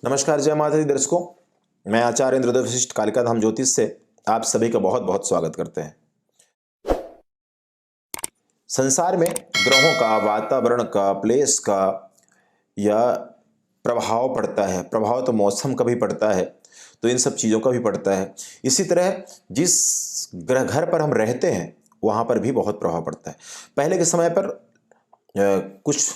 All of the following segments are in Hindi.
नमस्कार, जय माता दी दर्शकों। मैं आचार्य इंद्रदेव वशिष्ठ कालिका धाम ज्योतिष से आप सभी का बहुत बहुत स्वागत करते हैं। संसार में ग्रहों का, वातावरण का, प्लेस का या प्रभाव पड़ता है। प्रभाव तो मौसम का भी पड़ता है, तो इन सब चीज़ों का भी पड़ता है। इसी तरह जिस घर पर हम रहते हैं वहाँ पर भी बहुत प्रभाव पड़ता है। पहले के समय पर कुछ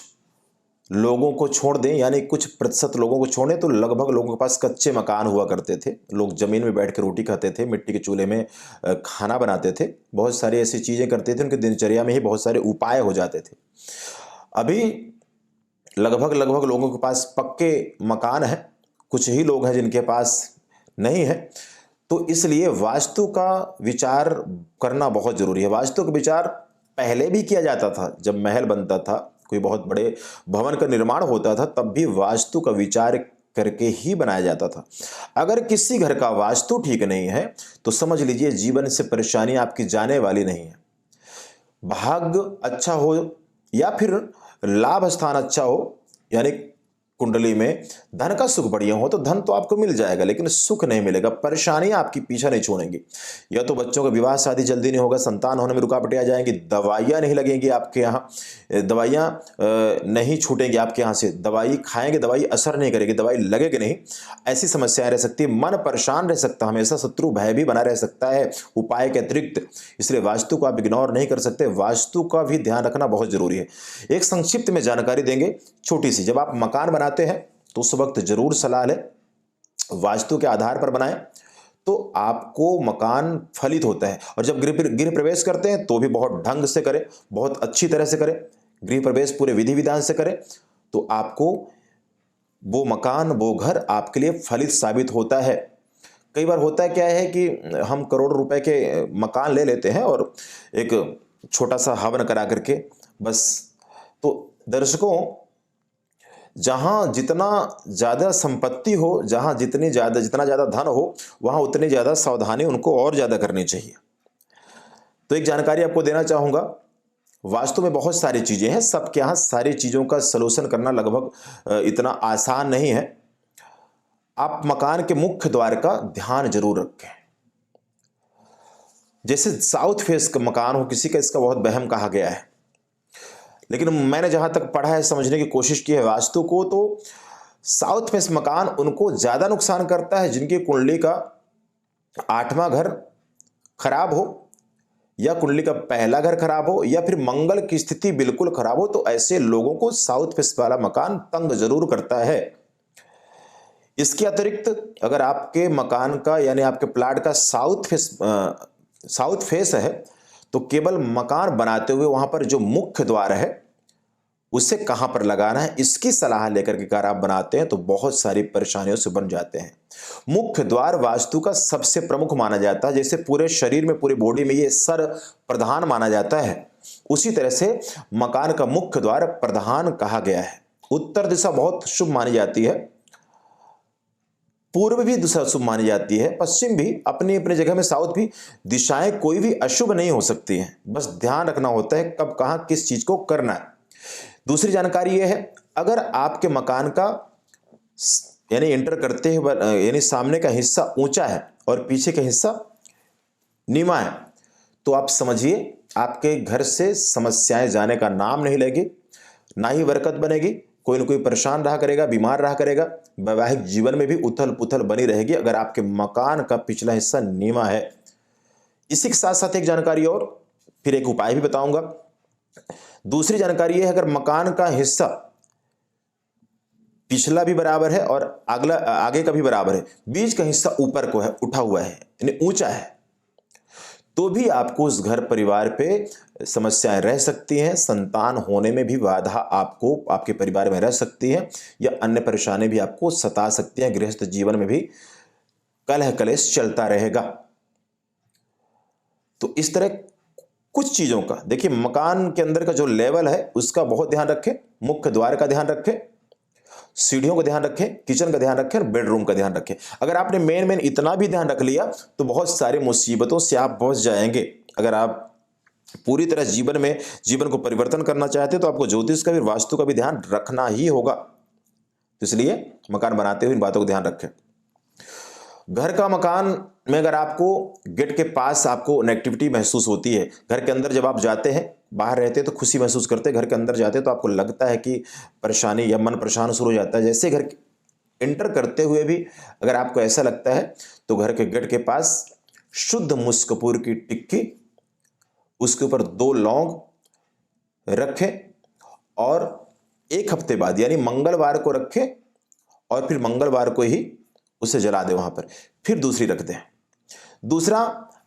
लोगों को छोड़ दें, यानी कुछ प्रतिशत लोगों को छोड़ें तो लगभग लोगों के पास कच्चे मकान हुआ करते थे। लोग ज़मीन में बैठ कर रोटी खाते थे, मिट्टी के चूल्हे में खाना बनाते थे, बहुत सारी ऐसी चीज़ें करते थे। उनकी दिनचर्या में ही बहुत सारे उपाय हो जाते थे। अभी लगभग लगभग लोगों के पास पक्के मकान हैं, कुछ ही लोग हैं जिनके पास नहीं है। तो इसलिए वास्तु का विचार करना बहुत ज़रूरी है। वास्तु का विचार पहले भी किया जाता था, जब महल बनता था, कोई बहुत बड़े भवन का निर्माण होता था, तब भी वास्तु का विचार करके ही बनाया जाता था। अगर किसी घर का वास्तु ठीक नहीं है तो समझ लीजिए जीवन से परेशानी आपकी जाने वाली नहीं है। भाग्य अच्छा हो या फिर लाभ स्थान अच्छा हो, यानी कुंडली में धन का सुख बढ़िया हो, तो धन तो आपको मिल जाएगा, लेकिन सुख नहीं मिलेगा। परेशानियां आपकी पीछा नहीं छोड़ेंगी। या तो बच्चों का विवाह शादी जल्दी नहीं होगा, संतान होने में रुकावटें आ जाएंगी, दवाइयां नहीं लगेंगी आपके यहाँ, दवाइयां नहीं छूटेंगी आपके यहाँ से। दवाई खाएंगे, दवाई असर नहीं करेगी, दवाई लगेगी नहीं, ऐसी समस्याएं रह सकती है। मन परेशान रह सकता है, हमेशा शत्रु भय भी बना रह सकता है उपाय के अतिरिक्त। इसलिए वास्तु को आप इग्नोर नहीं कर सकते, वास्तु का भी ध्यान रखना बहुत जरूरी है। एक संक्षिप्त में जानकारी देंगे छोटी सी। जब आप मकान बनाते हैं तो उस वक्त जरूर सलाह लें, वास्तु के आधार पर बनाएं तो आपको मकान फलित होता है। और जब गृह प्रवेश करते हैं तो भी बहुत ढंग से करें, बहुत अच्छी तरह से करें। गृह प्रवेश पूरे विधि विधान से करें तो आपको वो मकान, वो घर आपके लिए फलित साबित होता है। कई बार होता है क्या है कि हम करोड़ रुपए के मकान ले लेते हैं और एक छोटा सा हवन करा करके बस। तो दर्शकों, जहां जितना ज्यादा संपत्ति हो, जहां जितना ज्यादा धन हो, वहां उतनी ज्यादा सावधानी उनको और ज्यादा करनी चाहिए। तो एक जानकारी आपको देना चाहूंगा, वास्तु में बहुत सारी चीजें हैं, सबके यहाँ सारी चीजों का सलूशन करना लगभग इतना आसान नहीं है। आप मकान के मुख्य द्वार का ध्यान जरूर रखें। जैसे साउथ फेस का मकान हो किसी का, इसका बहुत वहम कहा गया है, लेकिन मैंने जहां तक पढ़ा है, समझने की कोशिश की है वास्तु को, तो साउथ फेस मकान उनको ज्यादा नुकसान करता है जिनकी कुंडली का 8वां घर खराब हो, या कुंडली का पहला घर खराब हो, या फिर मंगल की स्थिति बिल्कुल खराब हो। तो ऐसे लोगों को साउथ फेस वाला मकान तंग जरूर करता है। इसके अतिरिक्त अगर आपके मकान का, यानी आपके प्लाट का साउथ फेस है, तो केवल मकान बनाते हुए वहां पर जो मुख्य द्वार है उसे कहां पर लगाना है, इसकी सलाह लेकर के अगर आप बनाते हैं तो बहुत सारी परेशानियों से बन जाते हैं। मुख्य द्वार वास्तु का सबसे प्रमुख माना जाता है। जैसे पूरे शरीर में, पूरी बॉडी में ये सर प्रधान माना जाता है, उसी तरह से मकान का मुख्य द्वार प्रधान कहा गया है। उत्तर दिशा बहुत शुभ मानी जाती है, पूर्व भी दिशा शुभ मानी जाती है, पश्चिम भी अपनी अपनी जगह में, साउथ भी। दिशाएं कोई भी अशुभ नहीं हो सकती हैं, बस ध्यान रखना होता है कब कहां किस चीज को करना है। दूसरी जानकारी यह है, अगर आपके मकान का यानी एंटर करते हुए यानी सामने का हिस्सा ऊंचा है और पीछे का हिस्सा नीवा है, तो आप समझिए आपके घर से समस्याएं जाने का नाम नहीं लेगी, ना ही बरकत बनेगी। कोई ना कोई परेशान रहा करेगा, बीमार रहा करेगा, वैवाहिक जीवन में भी उथल पुथल बनी रहेगी अगर आपके मकान का पिछला हिस्सा नीवा है। इसी के साथ साथ एक जानकारी और, फिर एक उपाय भी बताऊंगा। दूसरी जानकारी यह है, अगर मकान का हिस्सा पिछला भी बराबर है और अगला आगे का भी बराबर है, बीच का हिस्सा ऊपर को है, उठा हुआ है, यानी ऊंचा है, तो भी आपको उस घर परिवार पे समस्याएं रह सकती हैं। संतान होने में भी बाधा आपको आपके परिवार में रह सकती है, या अन्य परेशानी भी आपको सता सकती हैं। गृहस्थ जीवन में भी कलह कलेश चलता रहेगा। तो इस तरह कुछ चीजों का देखिए, मकान के अंदर का जो लेवल है उसका बहुत ध्यान रखें, मुख्य द्वार का ध्यान रखें, सीढ़ियों का ध्यान रखें, किचन का ध्यान रखें और बेडरूम का ध्यान रखें। अगर आपने मेन इतना भी ध्यान रख लिया तो बहुत सारी मुसीबतों से आप बच जाएंगे। अगर आप पूरी तरह जीवन को परिवर्तन करना चाहते हैं तो आपको ज्योतिष का भी, वास्तु का भी ध्यान रखना ही होगा। तो इसलिए मकान बनाते हुए इन बातों को ध्यान रखें। घर का मकान में अगर आपको गेट के पास आपको नेगेटिविटी महसूस होती है, घर के अंदर जब आप जाते हैं, बाहर रहते हैं तो खुशी महसूस करते हैं, घर के अंदर जाते हैं तो आपको लगता है कि परेशानी या मन परेशान शुरू हो जाता है। जैसे घर एंटर करते हुए भी अगर आपको ऐसा लगता है तो घर के गेट के पास शुद्ध मुस्कपूर की टिक्की, उसके ऊपर 2 लौंग रखें और 1 हफ्ते बाद यानी मंगलवार को रखें और फिर मंगलवार को ही उसे जला दें वहां पर, फिर दूसरी रख दें। दूसरा,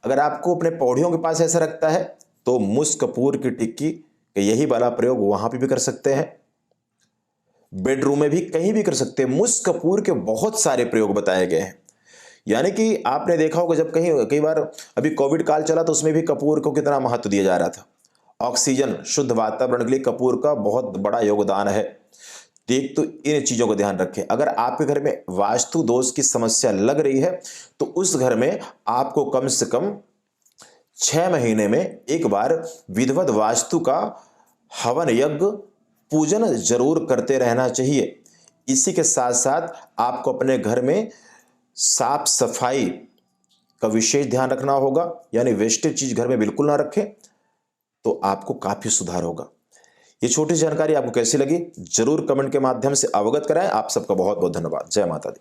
अगर आपको अपने पौड़ियों के पास ऐसा रखता है तो मुस्कपूर की टिक्की का यही वाला प्रयोग वहां पर भी कर सकते हैं, बेडरूम में भी, कहीं भी कर सकते हैं। मुस्कपूर के बहुत सारे प्रयोग बताए गए हैं। यानी कि आपने देखा होगा जब कई बार अभी कोविड काल चला तो उसमें भी कपूर को कितना महत्व दिया जा रहा था। ऑक्सीजन, शुद्ध वातावरण के लिए कपूर का बहुत बड़ा योगदान है। एक तो इन चीजों को ध्यान रखें। अगर आपके घर में वास्तु दोष की समस्या लग रही है तो उस घर में आपको कम से कम 6 महीने में एक बार विधिवत वास्तु का हवन यज्ञ पूजन जरूर करते रहना चाहिए। इसी के साथ साथ आपको अपने घर में साफ सफाई का विशेष ध्यान रखना होगा, यानी वेस्टेज चीज घर में बिल्कुल ना रखें, तो आपको काफी सुधार होगा। ये छोटी जानकारी आपको कैसी लगी जरूर कमेंट के माध्यम से अवगत कराएं। आप सबका बहुत बहुत धन्यवाद। जय माता दी।